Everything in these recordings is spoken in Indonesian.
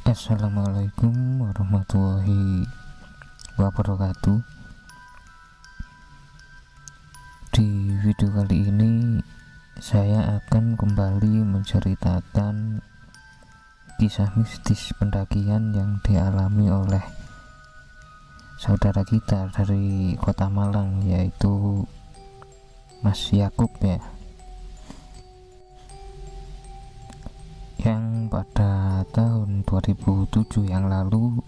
Assalamualaikum warahmatullahi wabarakatuh. Di video kali ini saya akan kembali menceritakan kisah mistis pendakian yang dialami oleh saudara kita dari kota Malang, yaitu Mas Yakub ya, yang pada tahun 2007 yang lalu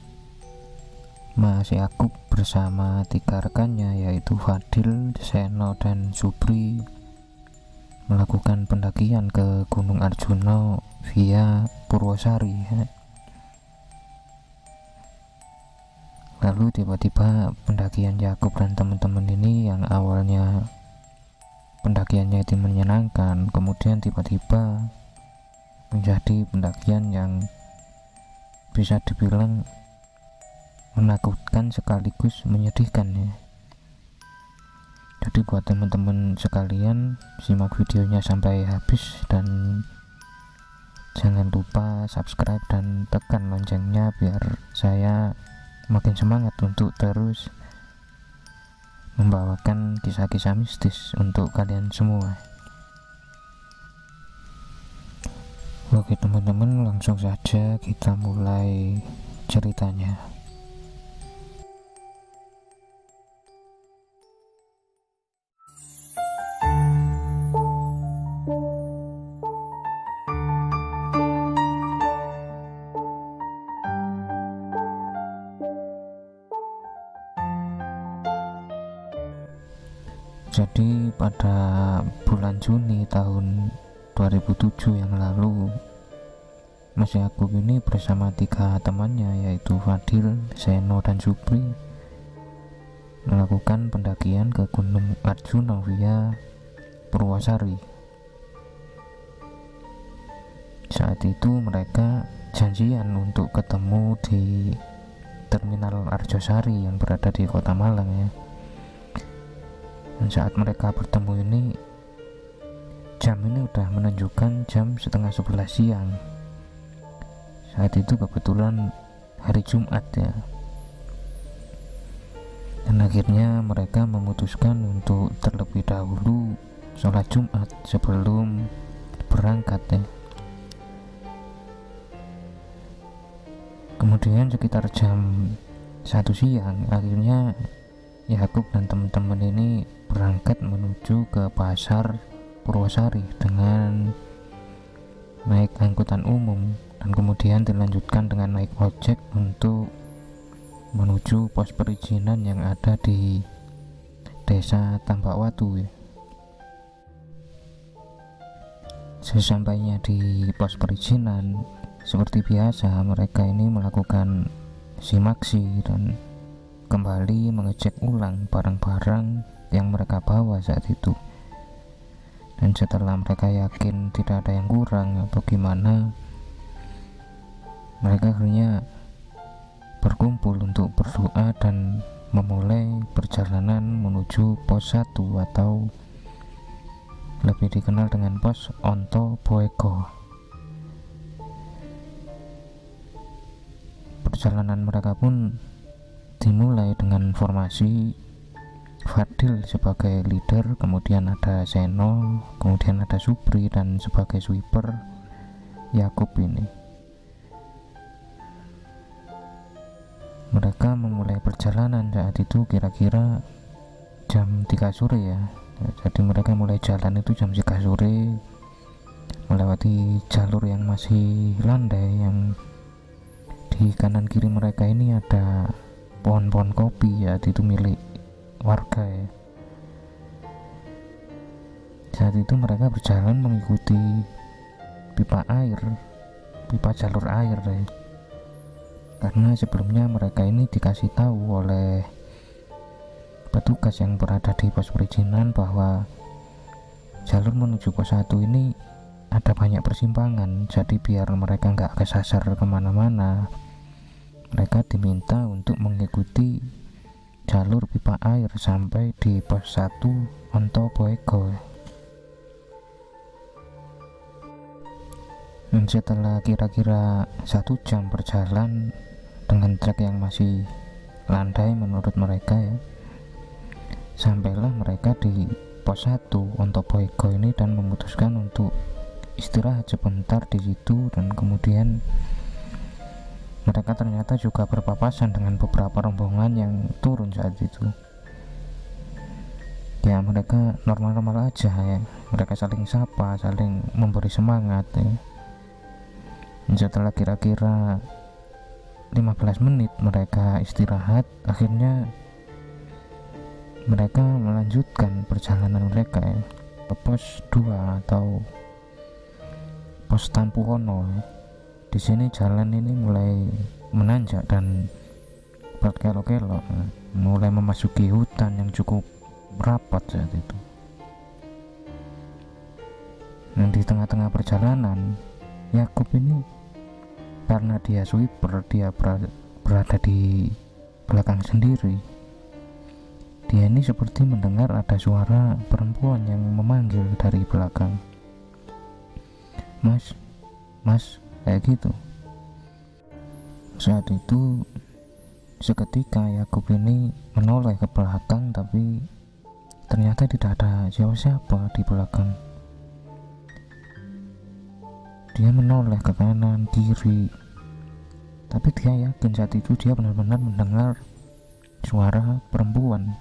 Mas Yakub bersama 3 rekannya yaitu Fadil, Seno, dan Supri melakukan pendakian ke Gunung Arjuna via Purwosari ya. Lalu tiba-tiba pendakian Yakub dan teman-teman ini yang awalnya pendakiannya itu menyenangkan, kemudian tiba-tiba menjadi pendakian yang bisa dibilang menakutkan sekaligus menyedihkan ya. Jadi buat teman-teman sekalian, simak videonya sampai habis dan jangan lupa subscribe dan tekan loncengnya biar saya makin semangat untuk terus membawakan kisah-kisah mistis untuk kalian semua. Oke teman-teman, langsung saja kita mulai ceritanya. Jadi pada bulan Juni tahun 2007 yang lalu, Mas Yakub ini bersama 3 temannya yaitu Fadil, Seno, dan Supri melakukan pendakian ke Gunung Arjuna via Purwosari. Saat itu mereka janjian untuk ketemu di Terminal Arjosari yang berada di kota Malang ya. Dan saat mereka bertemu ini, jam ini udah menunjukkan jam setengah 11 siang. Saat itu kebetulan hari Jumat ya. Dan akhirnya mereka memutuskan untuk terlebih dahulu sholat Jumat sebelum berangkat ya. Kemudian sekitar jam 1 siang akhirnya Yakub dan teman-teman ini berangkat menuju ke pasar Purwosari dengan naik angkutan umum dan kemudian dilanjutkan dengan naik ojek untuk menuju pos perizinan yang ada di Desa Tambakwatu ya. Sesampainya di pos perizinan, seperti biasa mereka ini melakukan simaksi dan kembali mengecek ulang barang-barang yang mereka bawa saat itu. Dan setelah mereka yakin tidak ada yang kurang atau gimana, mereka akhirnya berkumpul untuk berdoa dan memulai perjalanan menuju pos 1 atau lebih dikenal dengan pos Onto Boego. Perjalanan mereka pun dimulai dengan formasi Fadil sebagai leader, kemudian ada Seno, kemudian ada Supri, dan sebagai sweeper Yakub ini. Mereka memulai perjalanan saat itu kira-kira jam 3 sore ya. Jadi mereka mulai jalan itu jam 3 sore melewati jalur yang masih landai, yang di kanan kiri mereka ini ada pohon-pohon kopi ya, itu milik warga ya. Saat itu mereka berjalan mengikuti pipa jalur air ya. Karena sebelumnya mereka ini dikasih tahu oleh petugas yang berada di pos perizinan bahwa jalur menuju pos 1 ini ada banyak persimpangan, jadi biar mereka nggak kesasar kemana-mana, mereka diminta untuk mengikuti jalur pipa air sampai di pos 1 Onto Boego. Dan setelah kira-kira 1 jam berjalan dengan trek yang masih landai menurut mereka ya, sampailah mereka di pos 1 untuk Boyko ini dan memutuskan untuk istirahat sebentar di situ. Dan kemudian mereka ternyata juga berpapasan dengan beberapa rombongan yang turun saat itu. Ya mereka normal-normal aja ya, mereka saling sapa, saling memberi semangat ya. Dan setelah kira-kira 15 menit mereka istirahat, akhirnya mereka melanjutkan perjalanan mereka ya, ke pos 2 atau pos Tampuhono. Di sini jalan ini mulai menanjak dan berkelok-kelok, mulai memasuki hutan yang cukup rapat saat itu. Dan di tengah-tengah perjalanan, Yakub ini karena dia sweeper, dia berada di belakang sendiri. Dia ini seperti mendengar ada suara perempuan yang memanggil dari belakang. Mas, mas, kayak gitu. Saat itu seketika Yakub ini menoleh ke belakang, tapi ternyata tidak ada siapa-siapa di belakang. Dia menoleh ke kanan, kiri, tapi dia yakin saat itu dia benar-benar mendengar suara perempuan.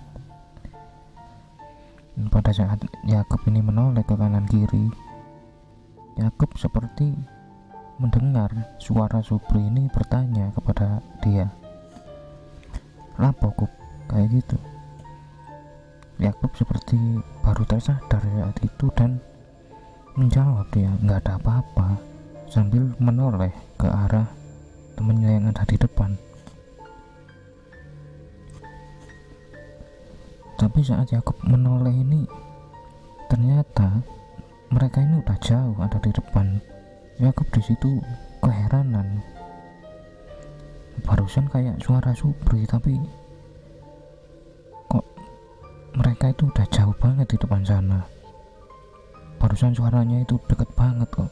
Dan pada saat Yakub ini menoleh ke kanan kiri, Yakub seperti mendengar suara Supri ini bertanya kepada dia, "Lapo Kup?" kayak gitu. Yakub seperti baru tersadar saat itu dan menjawab dia, "Nggak ada apa-apa," sambil menoleh ke arah temannya yang ada di depan. Tapi saat Yakub menoleh ini, ternyata mereka ini udah jauh ada di depan. Yakub di situ keheranan, barusan kayak suara Supri, tapi kok mereka itu udah jauh banget di depan sana. Barusan suaranya itu deket banget kok.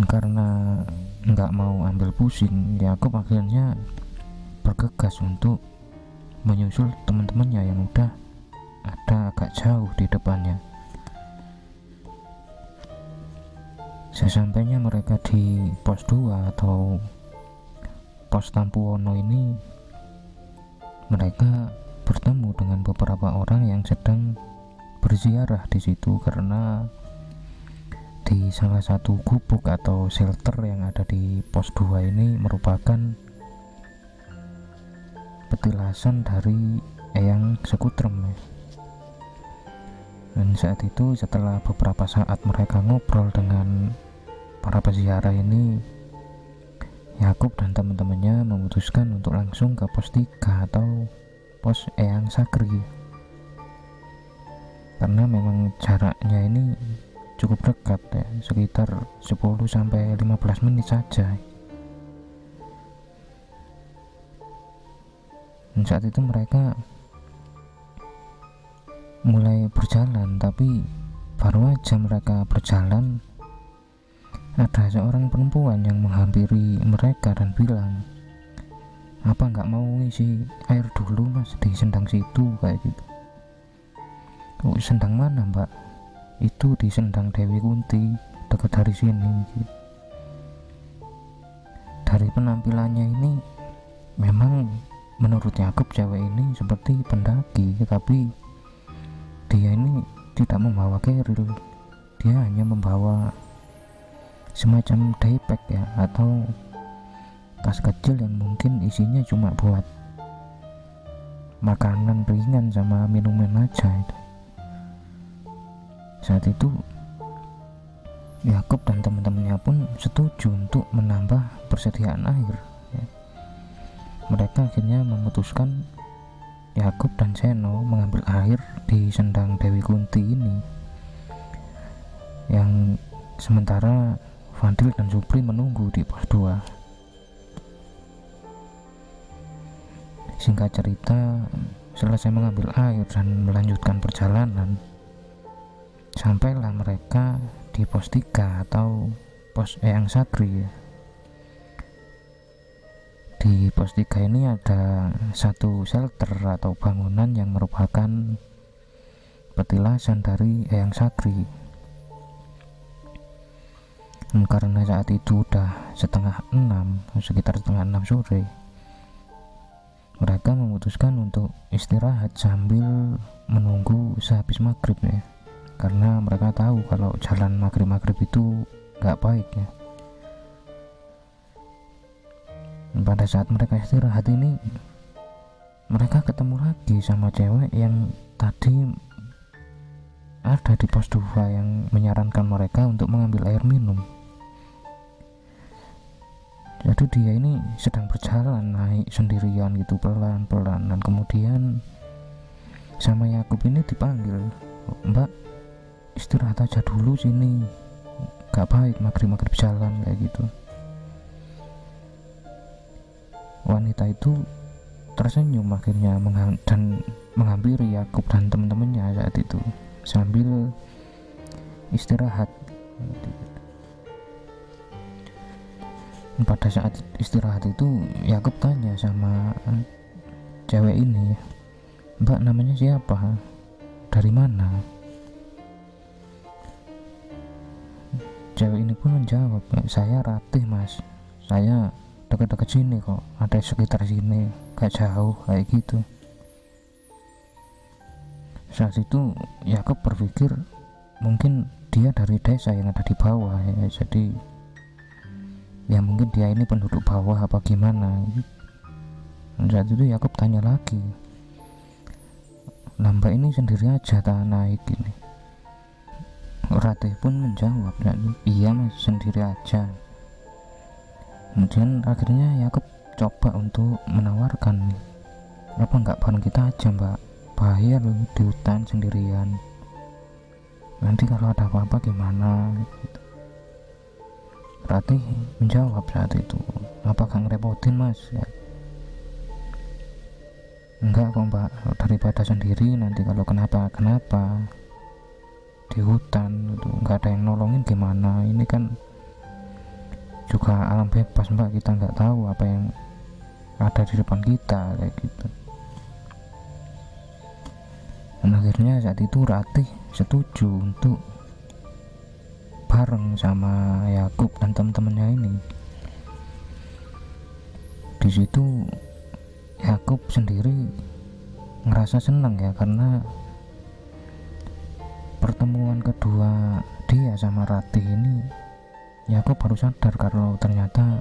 Karena nggak mau ambil pusing, Yakub akhirnya bergegas untuk menyusul teman-temannya yang udah ada agak jauh di depannya. Sesampainya mereka di pos 2 atau pos Tampuhono ini, mereka bertemu dengan beberapa orang yang sedang berziarah di situ, karena di salah satu gubuk atau shelter yang ada di pos 2 ini merupakan petilasan dari Eyang Sekutrem. Dan saat itu setelah beberapa saat mereka ngobrol dengan para peziarah ini, Yakub dan teman-temannya memutuskan untuk langsung ke pos 3 atau pos Eyang Sakri, karena memang jaraknya ini cukup dekat ya, sekitar 10-15 menit saja. Dan saat itu mereka mulai berjalan, tapi baru aja mereka berjalan, ada seorang perempuan yang menghampiri mereka dan bilang, "Apa nggak mau ngisi air dulu mas di sendang situ?" kayak gitu. "Oh, sendang mana mbak?" "Itu di sendang Dewi Kunti, dekat dari sini." Dari penampilannya ini memang menurut Yakub cewek ini seperti pendaki, tapi dia ini tidak membawa keril. Dia hanya membawa semacam daypack ya, atau tas kecil yang mungkin isinya cuma buat makanan ringan sama minuman aja itu. Saat itu Yakub dan teman-temannya pun setuju untuk menambah persediaan air ya. Mereka akhirnya memutuskan Yakub dan Seno mengambil air di sendang Dewi Kunti ini, yang sementara Fadil dan Supri menunggu di pos 2. Singkat cerita, selesai mengambil air dan melanjutkan perjalanan, sampailah mereka di pos 3 atau pos Eyang Sagri ya. Di pos 3 ini ada satu shelter atau bangunan yang merupakan petilasan dari Eyang Sagri. Karena saat itu udah sekitar setengah 6 sore, mereka memutuskan untuk istirahat sambil menunggu sehabis maghrib ya, karena mereka tahu kalau jalan maghrib itu gak baik ya. Pada saat mereka istirahat ini, mereka ketemu lagi sama cewek yang tadi ada di pos 2 yang menyarankan mereka untuk mengambil air minum. Jadi dia ini sedang berjalan naik sendirian gitu, pelan-pelan, dan kemudian sama Yakub ini dipanggil, "Mbak, istirahat aja dulu sini, gak baik maghrib jalan," kayak gitu. Wanita itu tersenyum akhirnya dan menghampiri Yakub dan teman-temannya saat itu sambil istirahat. Pada saat istirahat itu Yakub tanya sama cewek ini, "Mbak, namanya siapa? Dari mana?" Cewek ini pun menjawab, "Saya Ratih, Mas. Saya dekat-dekat sini kok, ada sekitar sini, gak jauh," kayak gitu. Saat itu Yakub berpikir mungkin dia dari desa yang ada di bawah ya, jadi ya mungkin dia ini penduduk bawah apa gimana. Saat itu Yakub tanya lagi, "Mbak ini sendiri aja tak naik ini?" Ratih pun menjawab, "Iya Mas, sendiri aja." Kemudian akhirnya Yakub coba untuk menawarkan, "Apa nggak bareng kita aja Mbak, bahaya loh di hutan sendirian, nanti kalau ada apa-apa gimana gitu." Ratih menjawab saat itu, "Apakah ngerepotin Mas?" Ya, "Enggak kok Mbak, daripada sendiri nanti kalau kenapa-kenapa di hutan itu nggak ada yang nolongin gimana, ini kan juga alam bebas Mbak, kita nggak tahu apa yang ada di depan kita," kayak gitu. Dan akhirnya saat itu Ratih setuju untuk bareng sama Yakub dan teman-temannya ini. Di situ Yakub sendiri ngerasa senang ya, karena pertemuan kedua dia sama Ratih ini Yakub baru sadar kalau ternyata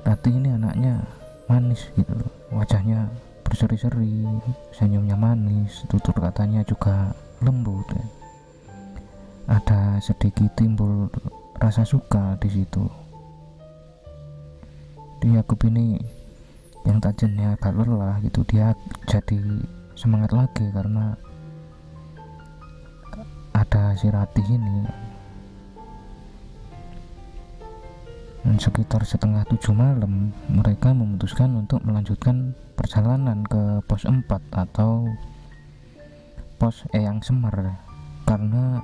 Ratih ini anaknya manis gitu loh, wajahnya berseri-seri, senyumnya manis, tutur katanya juga lembut ya. Ada sedikit timbul rasa suka di situ. Di Yakub ini yang tadinya agak lelah gitu, dia jadi semangat lagi karena ada si Ratih ini. Dan sekitar setengah 7 malam mereka memutuskan untuk melanjutkan perjalanan ke pos 4 atau pos Eyang Semar, karena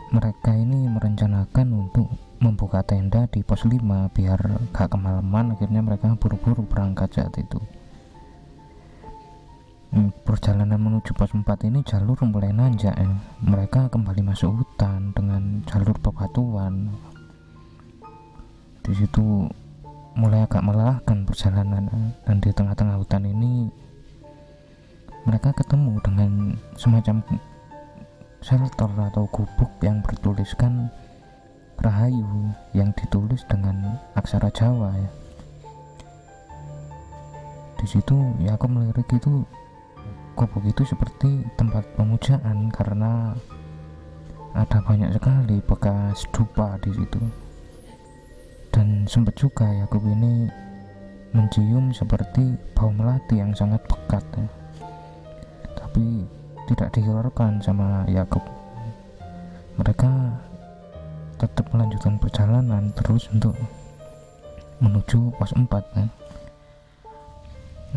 mereka ini merencanakan untuk membuka tenda di pos 5 biar gak kemalaman. Akhirnya mereka buru-buru berangkat saat itu. Perjalanan menuju pos 4 ini jalur mulai nanjak ya. Mereka kembali masuk hutan dengan jalur bebatuan. Di situ mulai agak melelahkan perjalanan, dan di tengah-tengah hutan ini mereka ketemu dengan semacam shelter atau gubuk yang bertuliskan Rahayu yang ditulis dengan aksara Jawa ya. Di situ Yakub melirik itu gubuk itu seperti tempat pemujaan karena ada banyak sekali bekas dupa di situ. Dan sempat juga Yakub ini mencium seperti bau melati yang sangat pekat ya. Tapi tidak dihiraukan sama Yakub. Mereka tetap melanjutkan perjalanan terus untuk menuju pos 4 ya.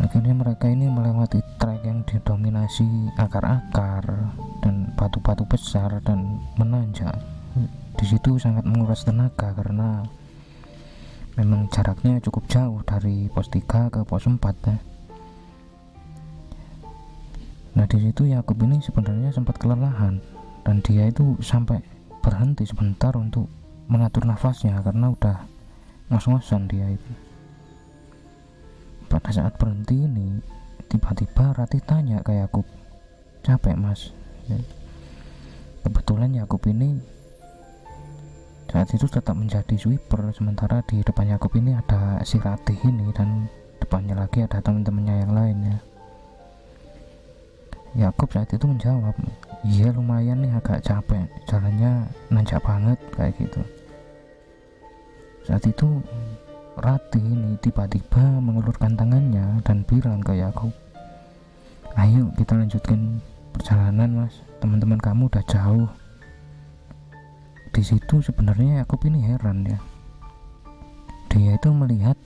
Akhirnya mereka ini melewati trek yang didominasi akar-akar dan batu-batu besar dan menanjak. Di situ sangat menguras tenaga karena memang jaraknya cukup jauh dari pos 3 ke pos 4 ya. Nah di situ Yakub ini sebenarnya sempat kelelahan dan dia itu sampai berhenti sebentar untuk mengatur nafasnya karena udah ngos-ngosan dia itu. Pada saat berhenti ini tiba-tiba Ratih tanya ke Yakub, "Capek mas?" Ya. Kebetulan Yakub ini saat itu tetap menjadi sweeper, sementara di depan Yakub ini ada si Ratih ini dan depannya lagi ada teman-temannya yang lainnya. Yakub saat itu menjawab, "Iya lumayan nih, agak capek, jalannya nanjak banget," kayak gitu. Saat itu Ratih ini tiba-tiba mengulurkan tangannya dan bilang ke Yakub, "Ayo kita lanjutkan perjalanan mas, teman-teman kamu udah jauh." Di situ sebenarnya Yakub ini heran ya. Dia itu melihat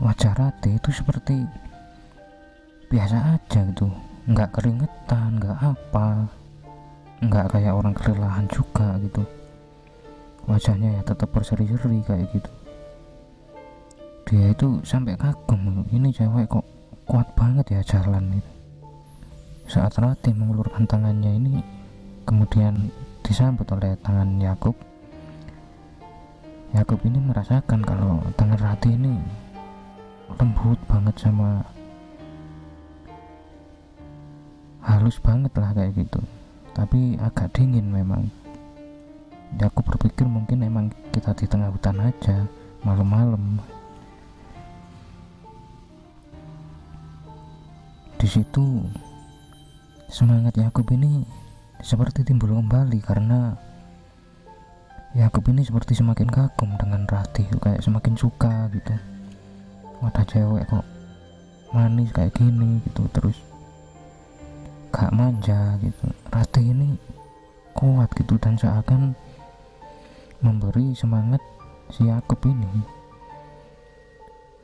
wajah Ratih itu seperti biasa aja gitu, nggak keringetan, nggak apa, nggak kayak orang kelelahan juga gitu. Wajahnya ya tetap berseri-seri kayak gitu. Dia itu sampai kagum, ini cewek kok kuat banget ya jalan gitu. Saat Ratih mengulurkan tangannya ini kemudian disambut oleh tangan Yakub. Yakub ini merasakan kalau tangan Ratih ini lembut banget sama halus banget lah kayak gitu, tapi agak dingin memang. Yakub berpikir mungkin emang kita di tengah hutan aja malam-malam. Di situ semangat Yakub ini seperti timbul kembali karena Yakub ini seperti semakin kagum dengan Ratih, kayak semakin suka gitu. Ada cewek kok manis kayak gini gitu, terus gak manja gitu. Ratih ini kuat gitu dan seakan memberi semangat si Yakub ini.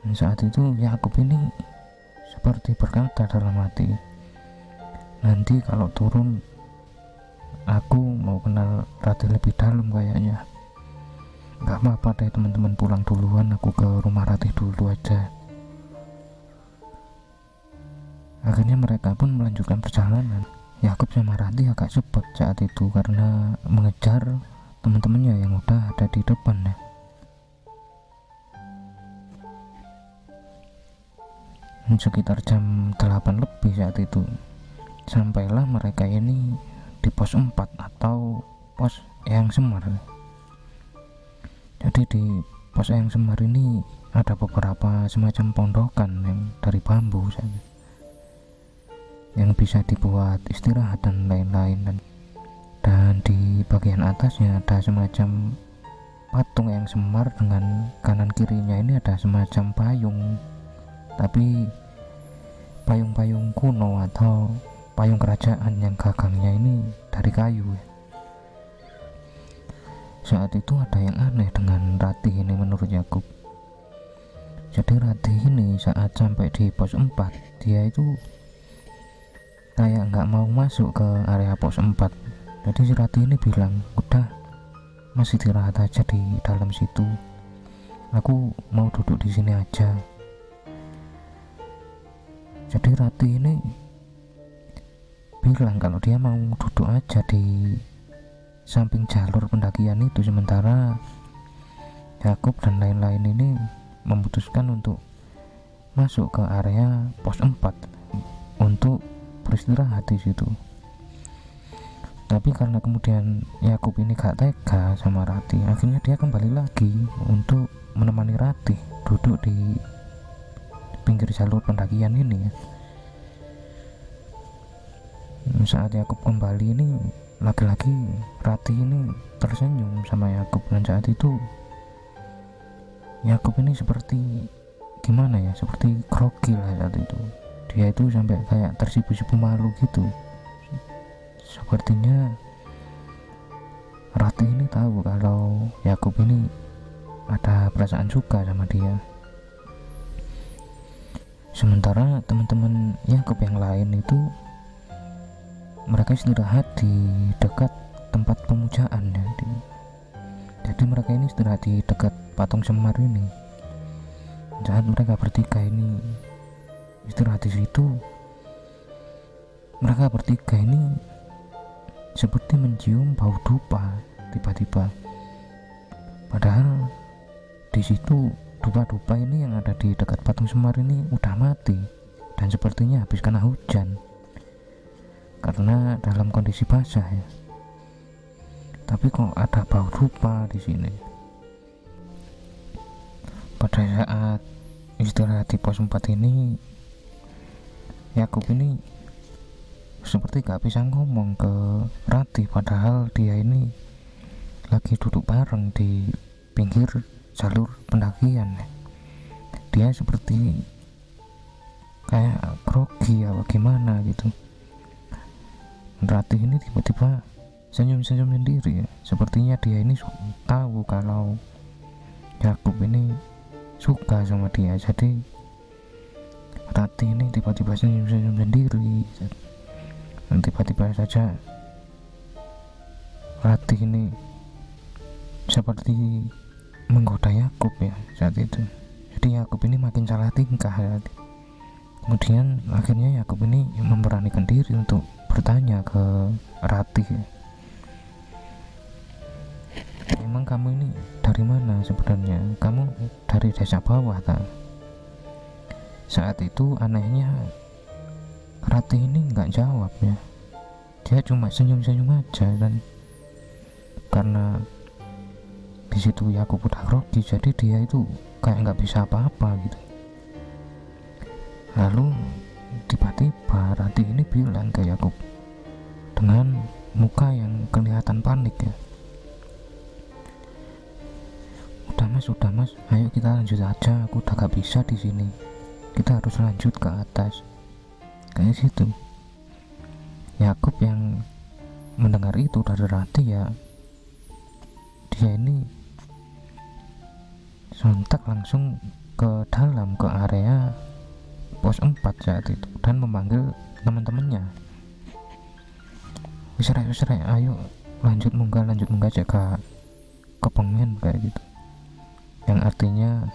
Dan saat itu Yakub ini seperti berkata dalam hati, "Nanti kalau turun aku mau kenal Ratih lebih dalam kayaknya. Gak apa-apa deh teman-teman, pulang duluan, aku ke rumah Ratih dulu aja." Akhirnya mereka pun melanjutkan perjalanan. Yakub sama Ratih agak cepat saat itu karena mengejar teman-temannya yang udah ada di depan ya. Sekitar jam 8 lebih saat itu sampailah mereka ini di pos 4 atau pos Eyang Semar. Jadi di pos Eyang Semar ini ada beberapa semacam pondokan yang dari bambu saja, yang bisa dibuat istirahat dan lain-lain. Dan di bagian atasnya ada semacam patung Eyang Semar, dengan kanan kirinya ini ada semacam payung, tapi payung-payung kuno atau payung kerajaan yang gagangnya ini dari kayu ya. Saat itu ada yang aneh dengan Ratih ini menurut Yakub. Jadi Ratih ini saat sampai di pos 4 dia itu kayak nggak mau masuk ke area pos 4. Jadi si Ratih ini bilang, "Udah masih istirahat aja di dalam situ, aku mau duduk di sini aja." Jadi Ratih ini bilang kalau dia mau duduk aja di samping jalur pendakian itu, sementara Yakub dan lain-lain ini memutuskan untuk masuk ke area pos 4 untuk beristirahat di situ. Tapi karena kemudian Yakub ini gak tega sama Ratih, akhirnya dia kembali lagi untuk menemani Ratih duduk di pinggir jalur pendakian ini ya. Saat Yakub kembali ini, laki-laki Ratih ini tersenyum sama Yakub, dan saat itu Yakub ini seperti gimana ya, seperti grogi lah saat itu. Dia itu sampai kayak tersipu-sipu malu gitu. Sepertinya Ratih ini tahu kalau Yakub ini ada perasaan suka sama dia. Sementara teman-teman Yakub yang lain itu mereka istirahat di dekat tempat pemujaan ya. Jadi mereka ini istirahat di dekat patung Semar ini. Saat mereka bertiga ini istirahat di situ, mereka bertiga ini seperti mencium bau dupa tiba-tiba. Padahal di situ dupa-dupa ini yang ada di dekat patung Semar ini udah mati dan sepertinya habis kena hujan karena dalam kondisi basah ya. Tapi kok ada bau dupa di sini. Pada saat istirahat di pos 4 ini, Yakub ini seperti gak bisa ngomong ke Rati, padahal dia ini lagi duduk bareng di pinggir jalur pendakian. Dia seperti kayak grogi ya bagaimana gitu. Rati ini tiba-tiba senyum-senyum sendiri ya. Sepertinya dia ini tahu kalau Yakub ini suka sama dia. Jadi Rati ini tiba-tiba senyum-senyum sendiri. Dan tiba-tiba saja Rati ini seperti menggoda Yakub ya saat itu. Jadi Yakub ini makin salah tingkah ya. Kemudian akhirnya Yakub ini memberanikan diri untuk bertanya ke Rati ya. Emang kamu ini dari mana sebenarnya? Kamu dari desa bawah tak? Saat itu anehnya Rati ini nggak jawab ya. Dia cuma senyum-senyum aja, dan karena di situ Yakub udah grogi, jadi dia itu kayak nggak bisa apa-apa gitu. Lalu tiba-tiba Rati ini bilang ke Yakub dengan muka yang kelihatan panik ya, udah mas, ayo kita lanjut aja, aku udah gak bisa di sini, kita harus lanjut ke atas, kayak situ. Yakub yang mendengar itu dari Rati ya, dia ini sontak langsung ke dalam, ke area pos 4 saat itu, dan memanggil teman-temannya. Wis rek, ayo lanjut munggah jaga kepengen kayak gitu. Yang artinya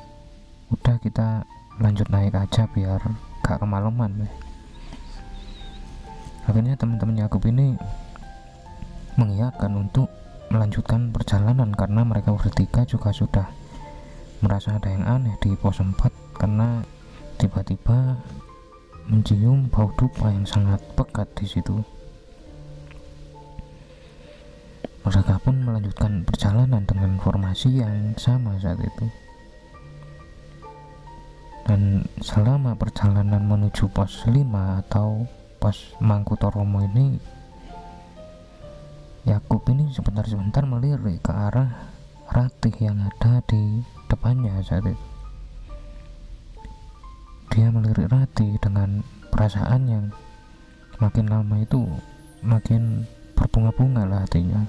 udah kita lanjut naik aja biar gak kemalaman. Akhirnya teman-teman Yakub ini mengiyakan untuk melanjutkan perjalanan karena mereka bertiga juga sudah merasa ada yang aneh di pos 4 karena tiba-tiba mencium bau dupa yang sangat pekat di situ. Mereka pun melanjutkan perjalanan dengan formasi yang sama saat itu. Dan selama perjalanan menuju pos 5 atau pos Mangkutoromo ini, Yakub ini sebentar-sebentar melirik ke arah Ratih yang ada di depannya saat itu. Dia melirik Ratih dengan perasaan yang makin lama itu makin berbunga-bunga lah hatinya,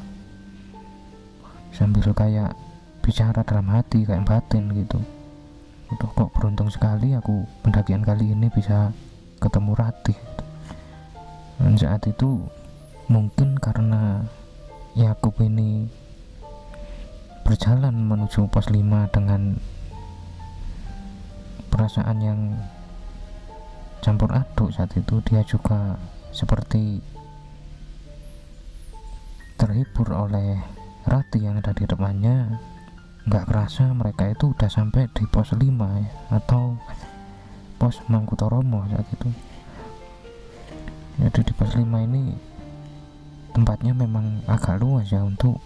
sambil kayak bicara dalam hati, kayak batin gitu. Udah kok beruntung sekali aku pendakian kali ini bisa ketemu Ratih gitu. Dan saat itu mungkin karena Yakub ini berjalan menuju pos 5 dengan perasaan yang campur aduk, saat itu dia juga seperti terhibur oleh Rati yang ada di depannya. Nggak kerasa mereka itu udah sampai di pos 5 ya, atau pos Mangkutoromo saat itu. Jadi di pos 5 ini tempatnya memang agak luas ya untuk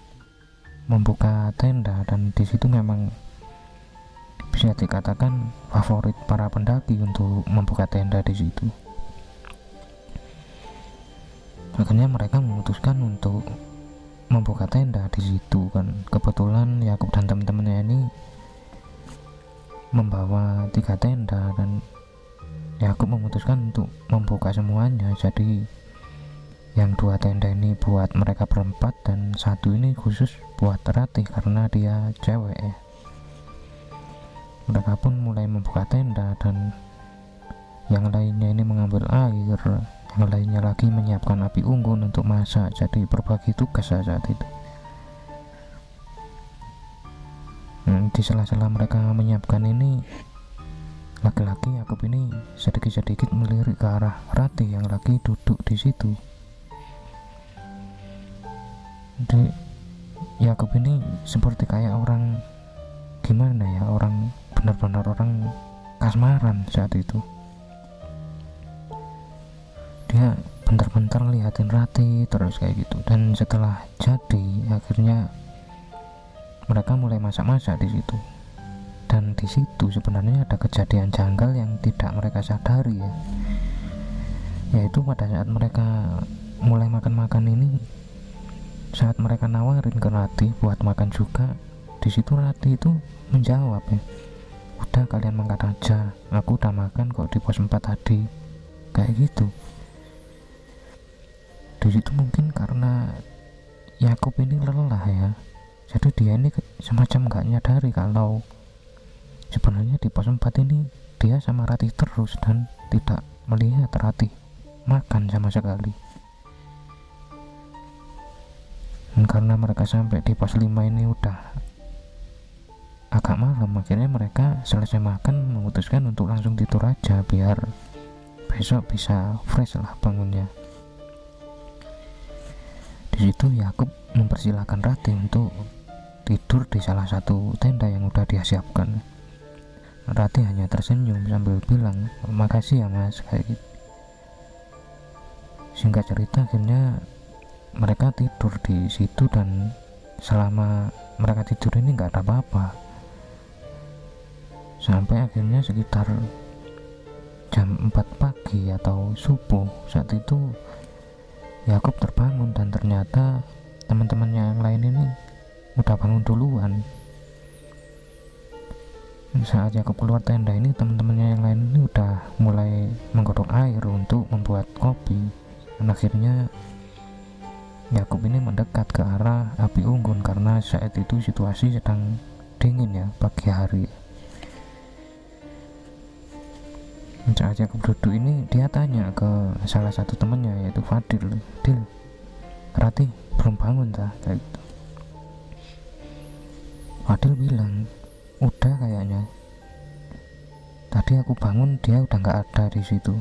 membuka tenda, dan di situ memang bisa dikatakan favorit para pendaki untuk membuka tenda di situ. Akhirnya mereka memutuskan untuk membuka tenda di situ kan. Kebetulan Yakub dan teman-temannya ini membawa 3 tenda, dan Yakub memutuskan untuk membuka semuanya. Jadi yang 2 tenda ini buat mereka berempat, dan 1 ini khusus buat Ratih karena dia cewek ya. Mereka pun mulai membuka tenda, dan yang lainnya ini mengambil air, yang lainnya lagi menyiapkan api unggun untuk masak. Jadi berbagi tugas saat itu. Di sela-sela mereka menyiapkan ini, laki-laki Yakub ini sedikit-sedikit melirik ke arah Ratih yang lagi duduk di situ. Jadi Yakub ini seperti kayak orang gimana ya, orang benar-benar orang kasmaran saat itu. Dia bentar-bentar ngeliatin Ratih terus kayak gitu. Dan setelah jadi, akhirnya mereka mulai masak-masak di situ. Dan di situ sebenarnya ada kejadian janggal yang tidak mereka sadari ya, yaitu pada saat mereka mulai makan-makan ini, saat mereka nawarin ke Ratih buat makan juga, di situ Ratih itu menjawab ya, udah kalian makan aja, aku udah makan kok di pos 4 tadi, kayak gitu. Di situ mungkin karena Yakub ini lelah ya, jadi dia ini semacam gak nyadari kalau sebenarnya di pos 4 ini dia sama Ratih terus dan tidak melihat Ratih makan sama sekali. Dan karena mereka sampai di pos 5 ini udah agak malam, akhirnya mereka selesai makan memutuskan untuk langsung tidur aja biar besok bisa fresh lah bangunnya. Di situ Yakub mempersilahkan Ratih untuk tidur di salah satu tenda yang udah dia siapkan. Ratih hanya tersenyum sambil bilang, makasih ya mas, kayak gitu. Singkat cerita, akhirnya mereka tidur di situ dan selama mereka tidur ini nggak ada apa-apa. Sampai akhirnya sekitar jam 4 pagi atau subuh, saat itu Yakub terbangun dan ternyata teman-temannya yang lain ini udah bangun duluan. Saat Yakub keluar tenda ini, teman-temannya yang lain ini udah mulai menggodok air untuk membuat kopi. Dan akhirnya Yakub ini mendekat ke arah api unggun karena saat itu situasi sedang dingin ya, pagi hari. Saat Yakub duduk ini, dia tanya ke salah satu temannya yaitu Fadil, Dil, Ratih belum bangun tak? Kayak gitu. Fadil bilang, udah kayaknya. Tadi aku bangun dia udah nggak ada di situ.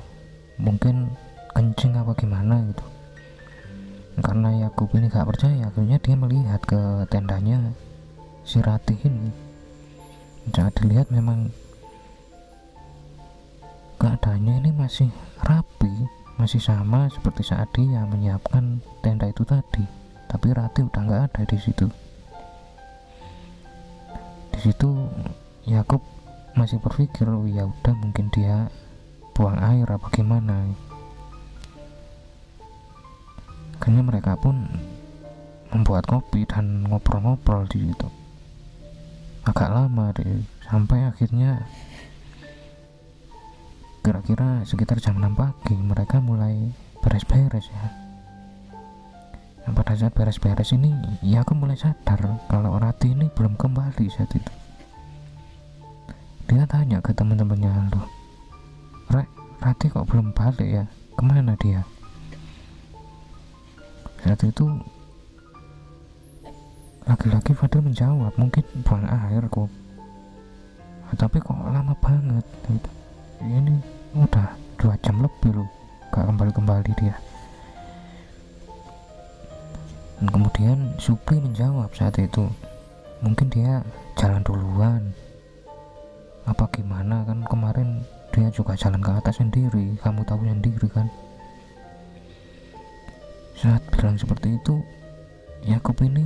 Mungkin kencing apa gimana gitu. Karena Yakub ini nggak percaya, akhirnya dia melihat ke tendanya si Ratih ini. Saat dilihat memang keadaannya ini masih rapi, masih sama seperti saat dia menyiapkan tenda itu tadi. Tapi Ratih udah nggak ada di situ. Di situ Yakub masih berpikir, oh ya udah mungkin dia buang air apa gimana. Akhirnya mereka pun membuat kopi dan ngobrol-ngobrol di situ. Agak lama deh, sampai akhirnya kira-kira sekitar jam 6 pagi mereka mulai beres-beres ya. Nah, pada saat beres-beres ini Yakub mulai sadar kalau Ratih ini belum kembali saat itu. Dia tanya ke teman-temannya, loh Ratih kok belum balik ya, kemana dia? Saat itu laki-laki Fadil menjawab, mungkin buang air kok, tapi kok lama banget gitu. Ini udah 2 jam lebih loh gak kembali-kembali dia. Dan kemudian Supri menjawab saat itu, mungkin dia jalan duluan apa gimana, kan kemarin dia juga jalan ke atas sendiri, kamu tahu sendiri kan. Saat bilang seperti itu, Yakub ini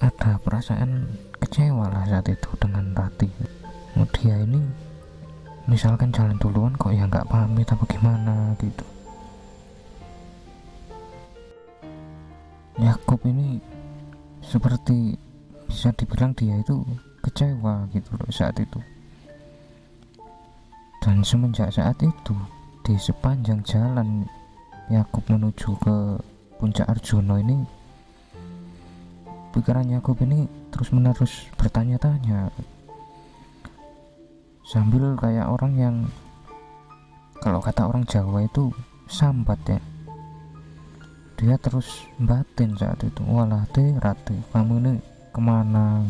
ada perasaan kecewa lah saat itu dengan Ratih. Dia ini misalkan jalan duluan kok ya nggak pamit apa gimana gitu. Yakub ini seperti bisa dibilang dia itu kecewa gitu loh saat itu. Dan semenjak saat itu, di sepanjang jalan Yakub menuju ke puncak Arjuna ini, pikiran Yakub ini terus menerus bertanya-tanya sambil kayak orang yang Kalau kata orang Jawa itu sambat ya, dia terus batin saat itu, walah Rati, kamu ini kemana,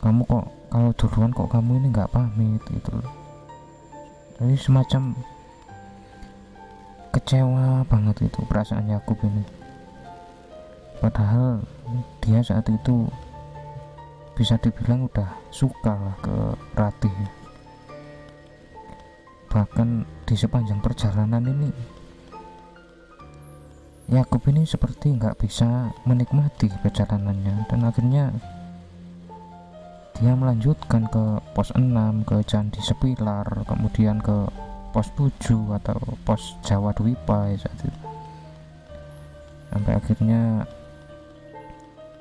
kamu kok kalau duluan kok kamu ini nggak pamit gitu loh. Jadi semacam kecewa banget itu perasaan Yakub ini, padahal dia saat itu bisa dibilang udah suka lah ke Ratih. Bahkan di sepanjang perjalanan ini Yakub ini seperti nggak bisa menikmati perjalanannya, dan akhirnya dia melanjutkan ke pos 6, ke Candi Sepilar, kemudian ke pos 7 atau pos Jawa Dwipa ya, saat itu. Sampai akhirnya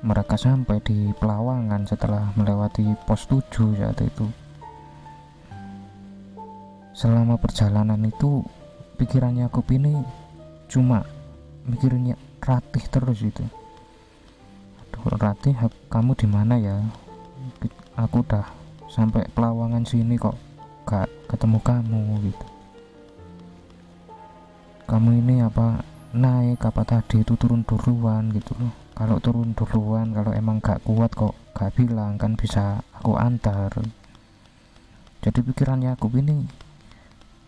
mereka sampai di Pelawangan setelah melewati pos 7 saat itu. Selama perjalanan itu pikiran Yakub ini cuma mikirin Ratih terus itu. Aduh Ratih, kamu di mana ya? Aku udah sampai Pelawangan sini kok gak ketemu kamu gitu. Kamu ini apa naik apa tadi itu turun duluan gitu loh. Kalau turun duluan, kalau emang gak kuat kok gak bilang, kan bisa aku antar. Jadi pikirannya Yakub ini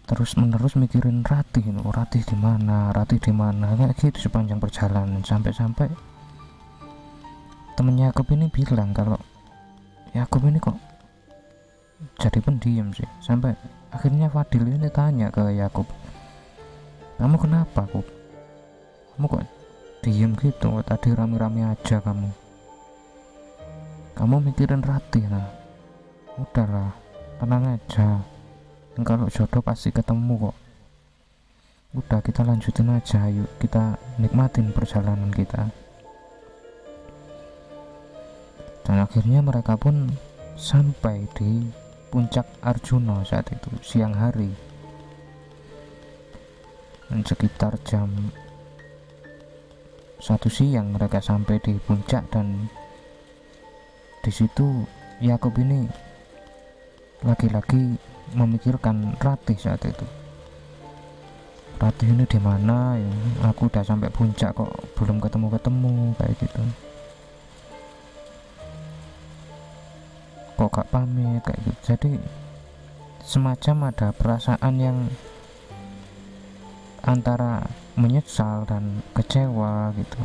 terus menerus mikirin Ratih, Ratih di mana, Ratih di mana, kayak gitu sepanjang perjalanan. Sampai temennya Yakub ini bilang kalau Yakub ini kok jadi pendiam sih. Sampai akhirnya Fadil ini tanya ke Yakub, kamu kenapa Kub? Kamu kok diem gitu, tadi rame-rame aja kamu mikirin Ratih. Nah udahlah, tenang aja, kalau jodoh pasti ketemu kok. Udah kita lanjutin aja, yuk kita nikmatin perjalanan kita. Dan akhirnya mereka pun sampai di puncak Arjuna saat itu siang hari, dan sekitar jam 1 siang mereka sampai di puncak. Dan di situ Yakub ini lagi-lagi memikirkan Ratih saat itu. Ratih ini di mana ya? Aku udah sampai puncak kok belum ketemu kayak gitu. Kok gak pamit kayak gitu. Jadi semacam ada perasaan yang antara menyesal dan kecewa gitu.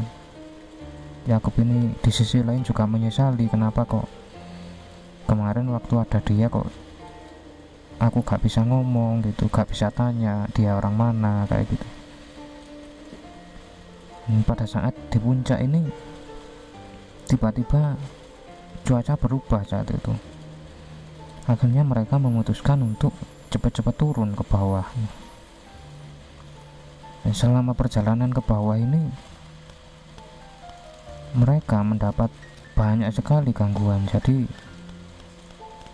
Yakub ini di sisi lain juga menyesali, kenapa kok kemarin waktu ada dia kok aku gak bisa ngomong gitu, gak bisa tanya dia orang mana kayak gitu. Pada saat di puncak ini tiba-tiba cuaca berubah saat itu. Akhirnya mereka memutuskan untuk cepat-cepat turun ke bawah. Dan selama perjalanan ke bawah ini mereka mendapat banyak sekali gangguan. Jadi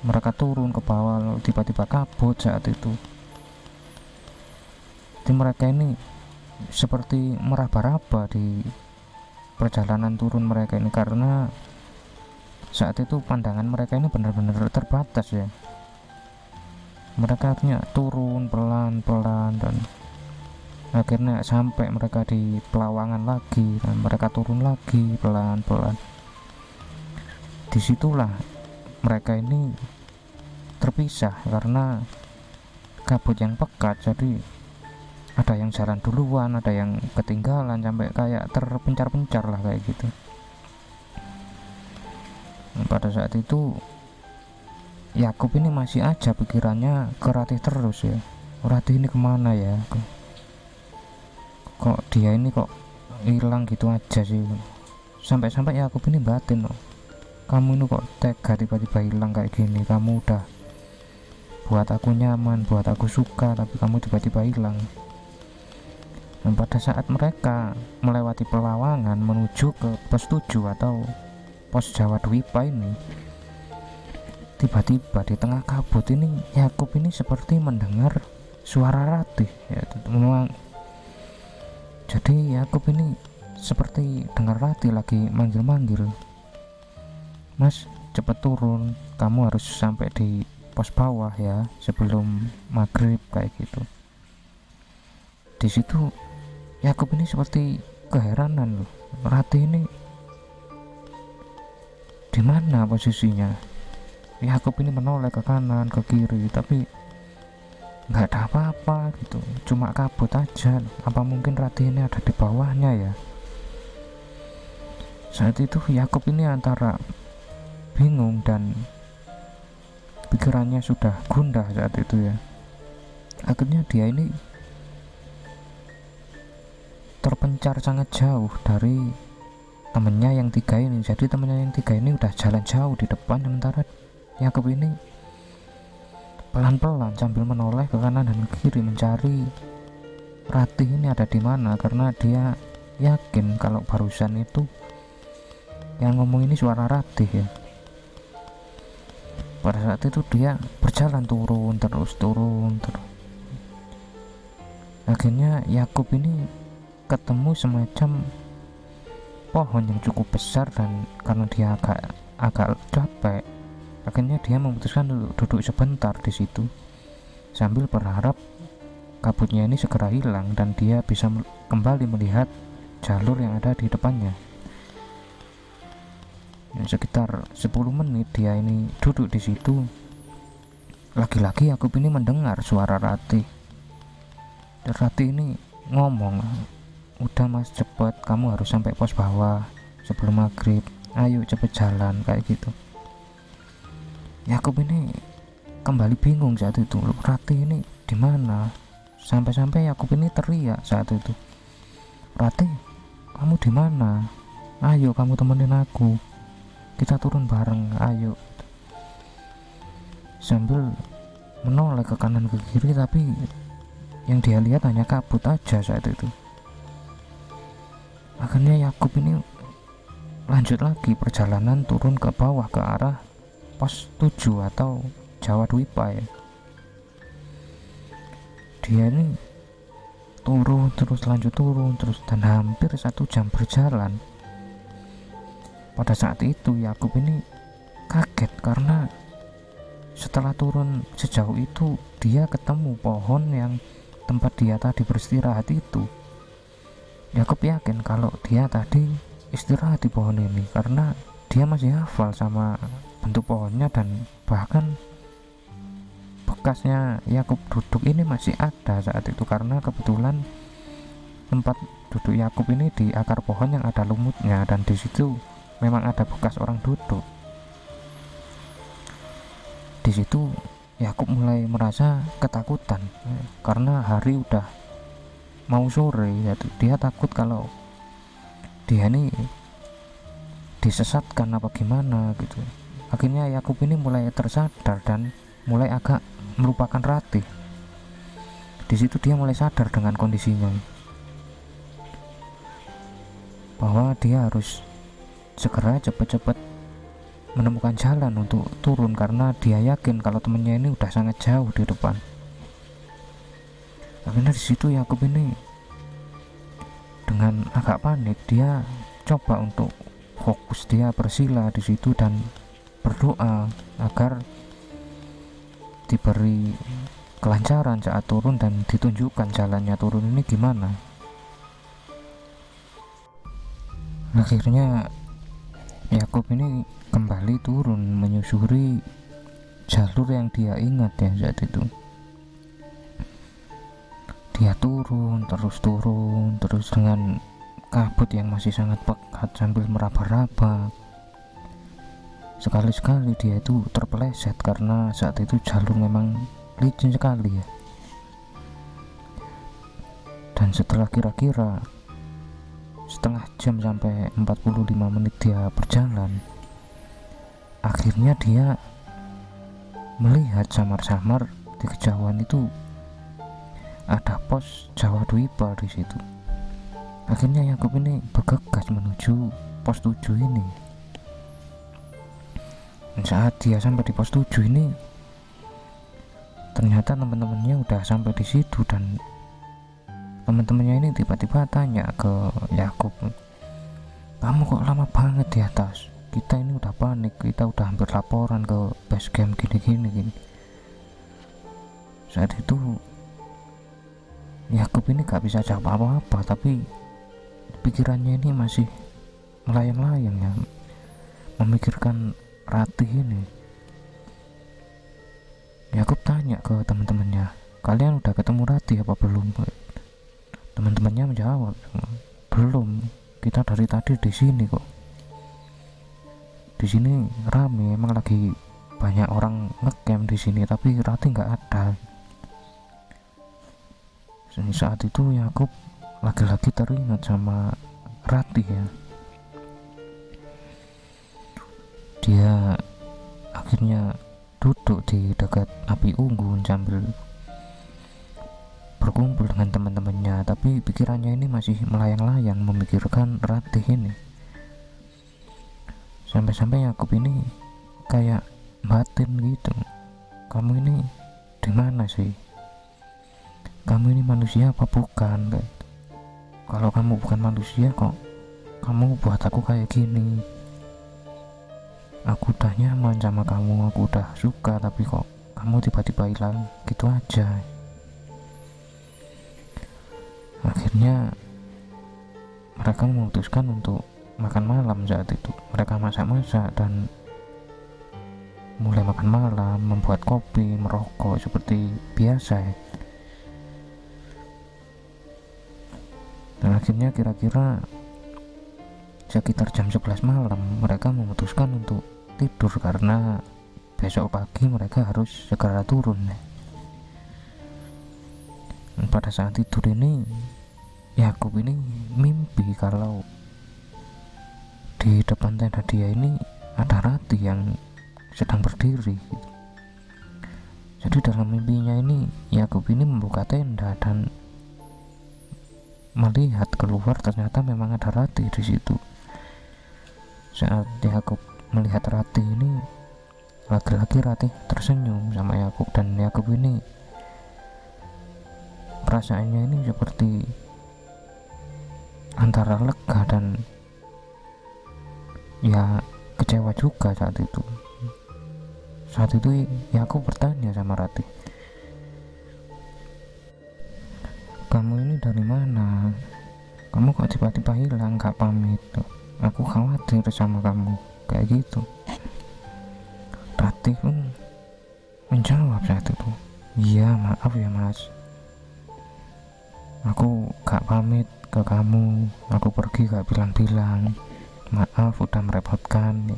mereka turun ke bawah tiba-tiba kabut saat itu. Jadi mereka ini seperti meraba-raba di perjalanan turun mereka ini, karena saat itu pandangan mereka ini benar-benar terbatas ya. Mereka akhirnya turun pelan-pelan dan akhirnya sampai mereka di Pelawangan lagi, dan mereka turun lagi pelan-pelan. Disitulah mereka ini terpisah karena kabut yang pekat. Jadi ada yang jalan duluan, ada yang ketinggalan, sampai kayak terpencar-pencar lah kayak gitu. Pada saat itu Yakub ini masih aja pikirannya ke Ratih terus ya. Ratih ini kemana ya, kok dia ini kok hilang gitu aja sih. Sampai Yakub ini batin loh, kamu ini kok tega tiba-tiba hilang kayak gini, kamu udah buat aku nyaman, buat aku suka, tapi kamu tiba-tiba hilang. Dan pada saat mereka melewati Pelawangan menuju ke pos 7 atau pos Jawa Dwipa ini, tiba-tiba di tengah kabut ini Yakub ini seperti mendengar suara Ratih ya. Memang jadi Yakub ini seperti dengar Ratih lagi manggil-manggil, Mas cepet turun, kamu harus sampai di pos bawah ya sebelum maghrib kayak gitu. Di situ Yakub ini seperti keheranan loh, Ratih ini di mana posisinya. Yakub ini menoleh ke kanan ke kiri tapi nggak ada apa-apa gitu, cuma kabut aja. Apa mungkin Ratih ini ada di bawahnya ya? Saat itu Yakub ini antara bingung dan pikirannya sudah gundah saat itu ya. Akhirnya dia ini terpencar sangat jauh dari temennya yang tiga ini. Jadi temennya yang tiga ini udah jalan jauh di depan, sementara Yakub ini pelan-pelan sambil menoleh ke kanan dan kiri mencari Ratih ini ada di mana, karena dia yakin kalau barusan itu yang ngomong ini suara Ratih ya. Pada saat itu dia berjalan turun terus. Akhirnya Yakub ini ketemu semacam pohon yang cukup besar, dan karena dia agak capek, akhirnya dia memutuskan untuk duduk sebentar di situ sambil berharap kabutnya ini segera hilang dan dia bisa kembali melihat jalur yang ada di depannya. Sekitar 10 menit dia ini duduk di situ. Lagi-lagi Yakub ini mendengar suara Ratih. Dan Ratih ini ngomong, "Udah mas, cepet, kamu harus sampai pos bawah sebelum maghrib. Ayo cepet jalan," kayak gitu. Yakub ini kembali bingung saat itu. Ratih ini di mana? Sampai-sampai Yakub ini teriak saat itu, "Ratih, kamu di mana? Ayo kamu temenin aku. Kita turun bareng, ayo." Sambil menoleh ke kanan ke kiri, tapi yang dia lihat hanya kabut aja saat itu. Akhirnya Yakub ini lanjut lagi perjalanan turun ke bawah ke arah pos 7 atau Jawa Dwipa ya. Dia ini turun terus dan hampir 1 jam berjalan. Pada saat itu Yakub ini kaget karena setelah turun sejauh itu dia ketemu pohon yang tempat dia tadi beristirahat itu. Yakub yakin kalau dia tadi istirahat di pohon ini karena dia masih hafal sama bentuk pohonnya, dan bahkan bekasnya Yakub duduk ini masih ada saat itu, karena kebetulan tempat duduk Yakub ini di akar pohon yang ada lumutnya, dan di situ memang ada bekas orang duduk. Di situ Yakub mulai merasa ketakutan karena hari udah mau sore ya. Dia takut kalau dia ini disesatkan apa gimana gitu. Akhirnya Yakub ini mulai tersadar dan mulai agak melupakan Ratih. Di situ dia mulai sadar dengan kondisinya bahwa dia harus segera cepat-cepat menemukan jalan untuk turun karena dia yakin kalau temennya ini udah sangat jauh di depan. Akhirnya di situ Yakub ini dengan agak panik dia coba untuk fokus, dia bersila di situ dan berdoa agar diberi kelancaran saat turun dan ditunjukkan jalannya turun ini gimana. Akhirnya Yakub ini kembali turun menyusuri jalur yang dia ingat ya saat itu. Dia turun terus dengan kabut yang masih sangat pekat sambil meraba-raba. Sekali-sekali dia itu terpeleset karena saat itu jalur memang licin sekali ya. Dan setelah kira-kira setengah jam sampai 45 menit dia berjalan, akhirnya dia melihat samar-samar di kejauhan itu ada pos Jawa Dwipa di situ. Akhirnya Yakub ini bergegas menuju pos 7 ini. Dan saat dia sampai di pos 7 ini, ternyata teman-temannya udah sampai di situ, dan teman-temannya ini tiba-tiba tanya ke Yakub, "Kamu kok lama banget di atas? Kita ini udah panik, kita udah hampir laporan ke base camp gini." Saat itu Yakub ini gak bisa jawab apa-apa, tapi pikirannya ini masih melayang-layang ya, memikirkan Ratih ini. Yakub tanya ke teman-temannya, kalian udah ketemu Ratih apa belum? Teman-temannya menjawab, belum, kita dari tadi di sini kok. Di sini rame, emang lagi banyak orang ngecamp di sini, tapi Ratih nggak ada. Saat itu Yakub lagi-lagi teringat sama Ratih ya. Dia akhirnya duduk di dekat api unggun sambil berkumpul dengan teman-temannya, tapi pikirannya ini masih melayang-layang memikirkan Ratih ini. Sampai-sampai Yakub ini kayak batin gitu, kamu ini di mana sih? Kamu ini manusia apa bukan? Kalau kamu bukan manusia, kok kamu buat aku kayak gini? Aku udah nyaman sama kamu, aku udah suka, tapi kok kamu tiba-tiba hilang gitu aja. Akhirnya mereka memutuskan untuk makan malam. Saat itu mereka masak-masak dan mulai makan malam, membuat kopi, merokok seperti biasa ya. Dan akhirnya kira-kira sekitar jam 11 malam mereka memutuskan untuk tidur karena besok pagi mereka harus segera turun. Dan pada saat tidur ini Yakub ini mimpi kalau di depan tenda dia ini ada Ratih yang sedang berdiri gitu. Jadi dalam mimpinya ini Yakub ini membuka tenda dan melihat keluar, ternyata memang ada Ratih di situ. Saat Yakub melihat Ratih ini, laki-laki Ratih tersenyum sama Yakub, dan Yakub ini perasaannya ini seperti antara lega dan ya kecewa juga saat itu. Saat itu Yakub bertanya sama Ratih, kamu ini dari mana? Kamu kok tiba-tiba hilang, gak pamit? Aku khawatir sama kamu, kayak gitu. Ratih pun menjawab saat itu, iya maaf ya mas, aku gak pamit ke kamu, aku pergi gak bilang-bilang, maaf udah merepotkan.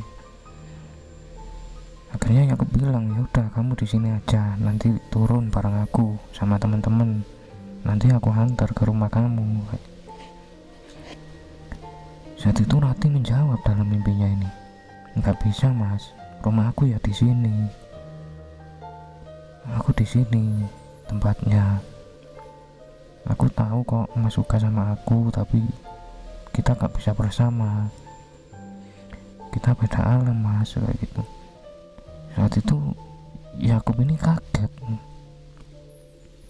Akhirnya aku bilang, ya udah kamu di sini aja, nanti turun bareng aku sama teman-teman, nanti aku hantar ke rumah kamu. Saat itu Ratih menjawab dalam mimpinya ini, nggak bisa mas, rumah aku ya di sini, aku di sini tempatnya. Aku tahu kok mas suka sama aku, tapi kita gak bisa bersama, kita beda alam mas, kayak gitu. Saat itu Yakub ini kaget,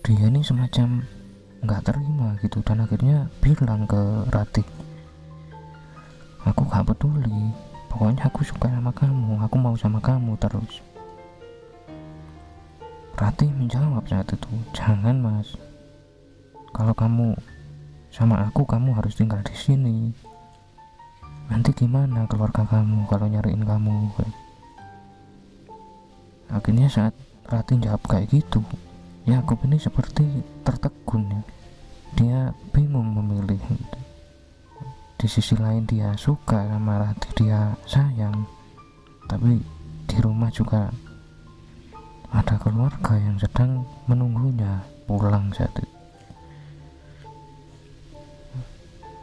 dia ini semacam nggak terima gitu, dan akhirnya bilang ke Ratih, aku gak peduli, pokoknya aku suka sama kamu, aku mau sama kamu terus. Ratih menjawab saat itu, jangan mas, kalau kamu sama aku, kamu harus tinggal di sini. Nanti gimana keluarga kamu kalau nyariin kamu? Akhirnya saat Ratih jawab kayak gitu, Yakub ini seperti tertegun ya. Dia bingung memilih. Di sisi lain dia suka sama Ratih, dia sayang, tapi di rumah juga ada keluarga yang sedang menunggunya pulang saat itu.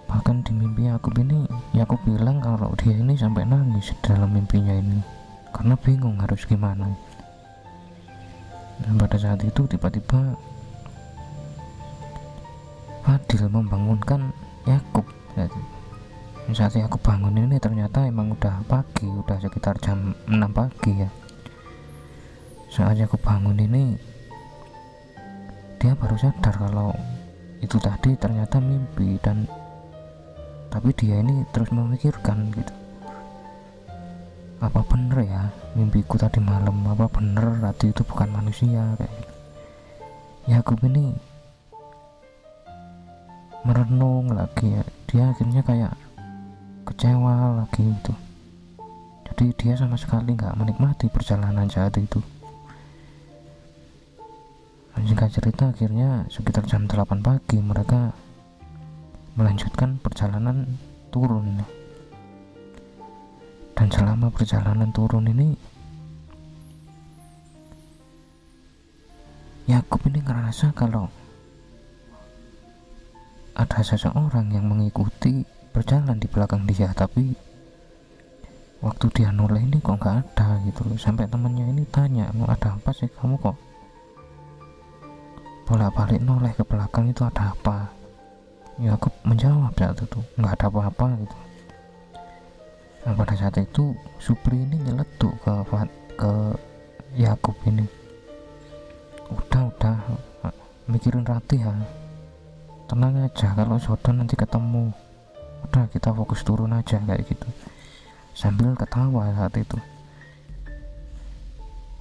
Bahkan di mimpi Yakub ini, Yakub bilang kalau dia ini sampai nangis dalam mimpinya ini karena bingung harus gimana. Dan pada saat itu tiba-tiba Fadil membangunkan Yakub. Saat Yakub bangun ini ternyata emang udah pagi, udah sekitar jam 6 pagi ya. Saat Yakub bangun ini dia baru sadar kalau itu tadi ternyata mimpi, dan tapi dia ini terus memikirkan gitu, apa bener ya mimpiku tadi malam, apa bener Ratih itu bukan manusia kayak gitu. Yakub ini merenung lagi ya. Dia akhirnya kayak kecewa lagi gitu. Jadi dia sama sekali nggak menikmati perjalanan saat itu. Singkat cerita, akhirnya sekitar jam 8 pagi mereka melanjutkan perjalanan turun. Dan selama perjalanan turun ini, Yakub ini ngerasa kalau ada seseorang yang mengikuti berjalan di belakang dia, tapi waktu dia noleh ini kok nggak ada gitu loh. Sampai temannya ini tanya, mau ada apa sih kamu kok bolak-balik noleh ke belakang, itu ada apa? Yakub menjawab saat itu, nggak ada apa-apa gitu. Nah, pada saat itu Supri ini nyeletuk ke Yakub ini, udah mikirin Ratih ya, tenang aja, kalau jodoh nanti ketemu, udah kita fokus turun aja, kayak gitu. Sambil ketawa saat itu.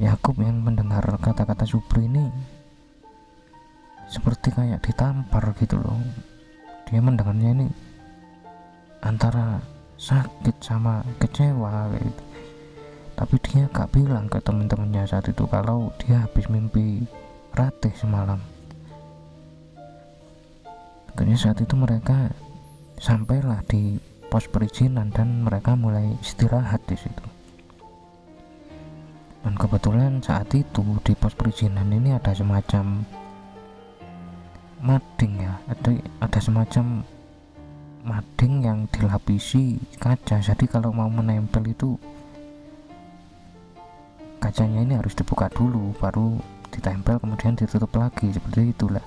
Yakub yang mendengar kata-kata Supri ini seperti kayak ditampar gitu loh. Dia mendengarnya ini antara sakit sama kecewa kayak gitu. Tapi dia gak bilang ke teman-temannya saat itu kalau dia habis mimpi Ratih semalam. Akhirnya saat itu mereka sampailah di pos perizinan dan mereka mulai istirahat di situ. Dan kebetulan saat itu di pos perizinan ini ada semacam mading ya, ada semacam mading yang dilapisi kaca. Jadi kalau mau menempel itu kacanya ini harus dibuka dulu, baru ditempel kemudian ditutup lagi, seperti itulah.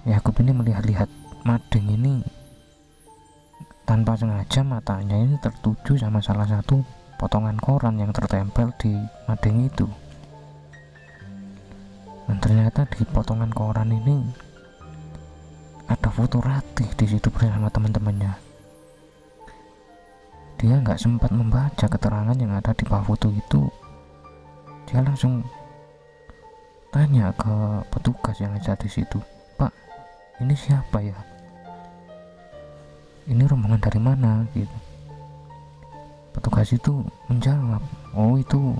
Yakub ini melihat-lihat mading ini, tanpa sengaja matanya ini tertuju sama salah satu potongan koran yang tertempel di mading itu. Dan ternyata di potongan koran ini ada foto Ratih di situ bersama teman-temannya. Dia nggak sempat membaca keterangan yang ada di bawah foto itu. Dia langsung tanya ke petugas yang ada di situ, "Pak, ini siapa ya? Ini rombongan dari mana?" gitu. Petugas itu menjawab, "Oh, itu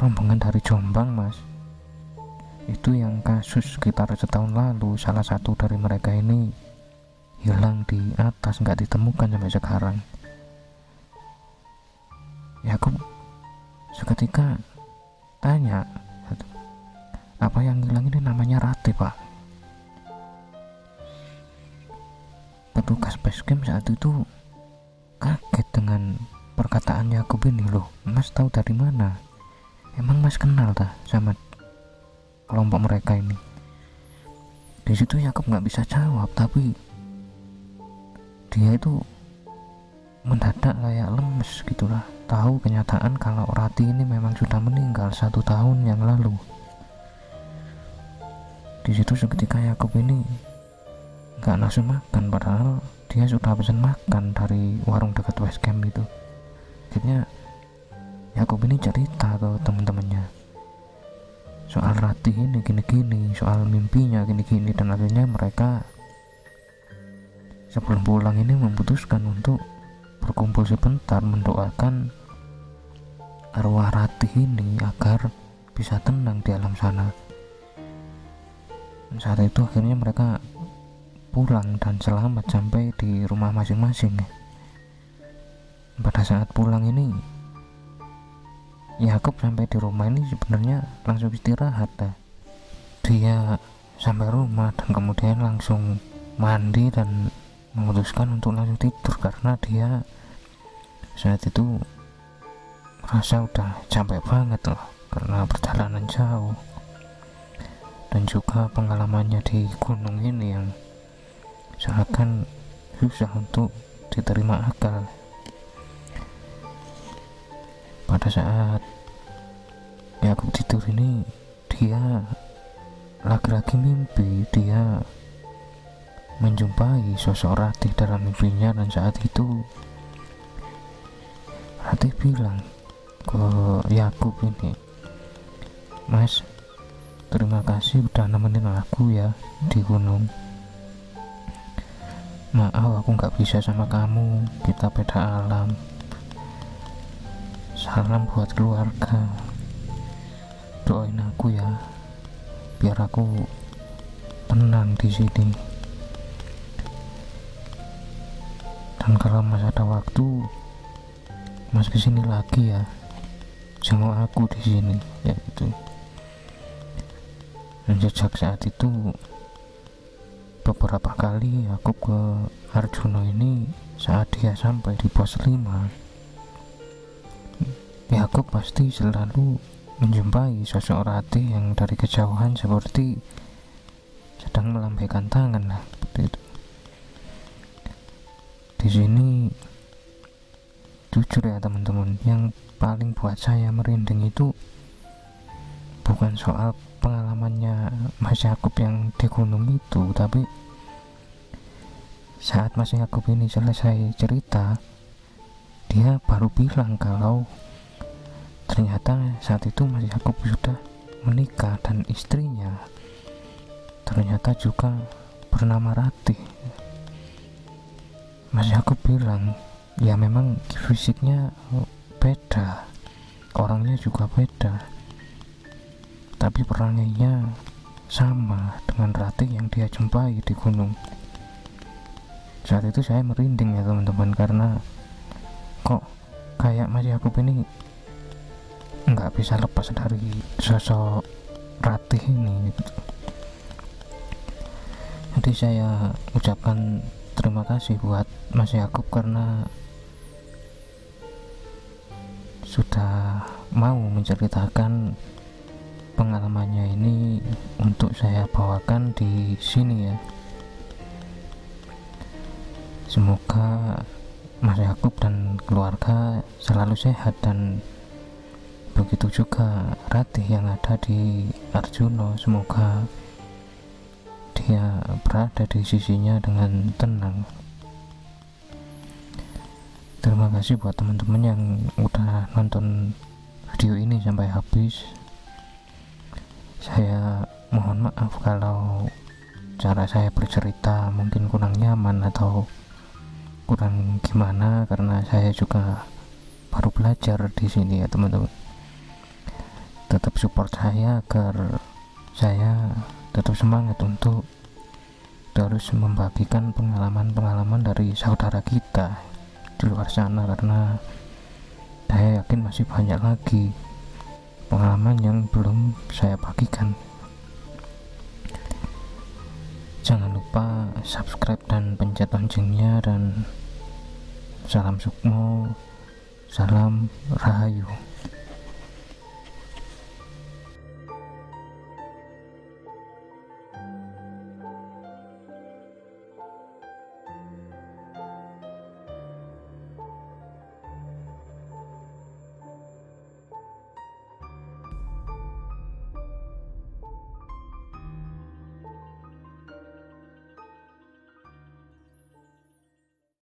rombongan dari Jombang, Mas. Itu yang kasus sekitar setahun lalu, salah satu dari mereka ini hilang di atas, nggak ditemukan sampai sekarang." Yakub seketika tanya, "Apa yang hilang ini namanya Ratih, Pak?" Petugas basecamp saat itu kaget dengan perkataan Yakub ini. "Loh, Mas tahu dari mana? Emang Mas kenal dah sama kelompok mereka ini?" Di situ Yakub nggak bisa jawab, tapi dia itu mendadak kayak lemes gitulah, tahu kenyataan kalau Ratih ini memang sudah meninggal 1 tahun yang lalu. Di situ seketika Yakub ini nggak nafsu makan, padahal dia sudah pesan makan dari warung dekat base camp itu. Akhirnya Yakub ini cerita ke teman-temannya soal Ratih ini gini-gini, soal mimpinya gini-gini, dan akhirnya mereka sebelum pulang ini memutuskan untuk berkumpul sebentar mendoakan arwah Ratih ini agar bisa tenang di alam sana. Saat itu akhirnya mereka pulang dan selamat sampai di rumah masing-masing. Pada saat pulang ini Yakub sampai di rumah ini sebenarnya langsung istirahat dah. Dia sampai rumah dan kemudian langsung mandi dan memutuskan untuk langsung tidur karena dia saat itu rasa udah capek banget loh karena perjalanan jauh dan juga pengalamannya di gunung ini yang seakan susah untuk diterima akal. Pada saat Yakub tidur ini, dia lagi-lagi mimpi, dia menjumpai sosok Ratih dalam mimpinya, dan saat itu Ratih bilang ke Yakub ini, "Mas, terima kasih udah nemenin aku ya di gunung. Maaf aku nggak bisa sama kamu, kita beda alam. Salam buat keluarga, doain aku ya biar aku tenang di sini. Dan kalau Mas ada waktu, Mas kesini lagi ya, jenguk aku di sini ya gitu. Dan sejak saat itu beberapa kali aku ke Arjuno ini saat dia sampai di pos 5 ya, aku pasti selalu menjumpai sosok Ratih yang dari kejauhan seperti sedang melambaikan tangan lah seperti itu. Di sini jujur ya teman-teman, yang paling buat saya merinding itu bukan soal pengalamannya Mas Yakub yang di gunung itu, tapi saat Mas Yakub ini selesai cerita, dia baru bilang kalau ternyata saat itu Mas Yakub sudah menikah dan istrinya ternyata juga bernama Ratih. Mas Yakub bilang ya memang fisiknya beda, orangnya juga beda, tapi perangainya sama dengan Ratih yang dia jumpai di gunung. Saat itu saya merinding ya teman-teman, karena kok kayak Mas Yakub ini nggak bisa lepas dari sosok Ratih ini gitu. Jadi saya ucapkan terima kasih buat Mas Yakub karena sudah mau menceritakan pengalamannya ini untuk saya bawakan di sini ya. Semoga Mas Yakub dan keluarga selalu sehat, dan begitu juga Ratih yang ada di Arjuno, semoga dia berada di sisinya dengan tenang. Terima kasih buat teman-teman yang udah nonton video ini sampai habis. Saya mohon maaf kalau cara saya bercerita mungkin kurang nyaman atau kurang gimana, karena saya juga baru belajar di sini ya teman-teman. Tetap support saya agar saya tetap semangat untuk terus membagikan pengalaman-pengalaman dari saudara kita di luar sana, karena saya yakin masih banyak lagi pengalaman yang belum saya bagikan. Jangan lupa subscribe dan pencet loncengnya, dan salam sukmo, salam rahayu.